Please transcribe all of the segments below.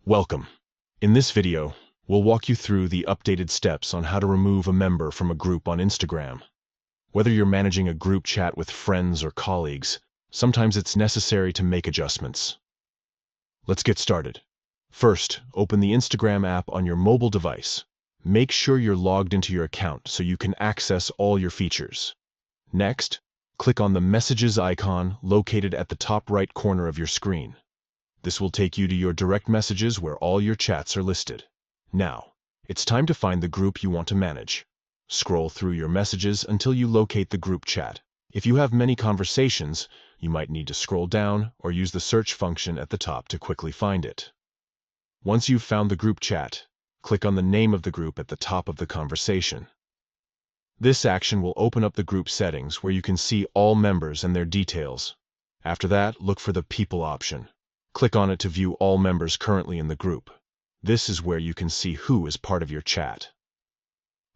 Welcome. In this video, we'll walk you through the updated steps on how to remove a member from a group on Instagram. Whether you're managing a group chat with friends or colleagues, sometimes it's necessary to make adjustments. Let's get started. First, open the Instagram app on your mobile device. Make sure you're logged into your account so you can access all your features. Next, click on the Messages icon located at the top right corner of your screen. This will take you to your direct messages where all your chats are listed. Now, it's time to find the group you want to manage. Scroll through your messages until you locate the group chat. If you have many conversations, you might need to scroll down or use the search function at the top to quickly find it. Once you've found the group chat, click on the name of the group at the top of the conversation. This action will open up the group settings where you can see all members and their details. After that, look for the People option. Click on it to view all members currently in the group. This is where you can see who is part of your chat.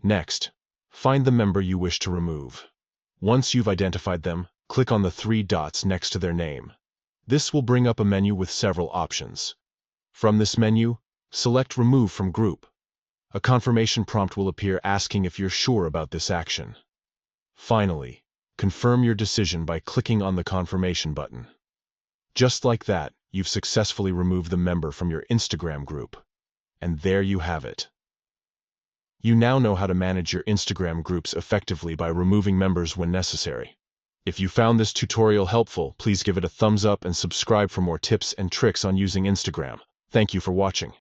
Next, find the member you wish to remove. Once you've identified them, click on the three dots next to their name. This will bring up a menu with several options. From this menu, select Remove from Group. A confirmation prompt will appear asking if you're sure about this action. Finally, confirm your decision by clicking on the confirmation button. Just like that, you've successfully removed the member from your Instagram group. And there you have it. You now know how to manage your Instagram groups effectively by removing members when necessary. If you found this tutorial helpful, please give it a thumbs up and subscribe for more tips and tricks on using Instagram. Thank you for watching.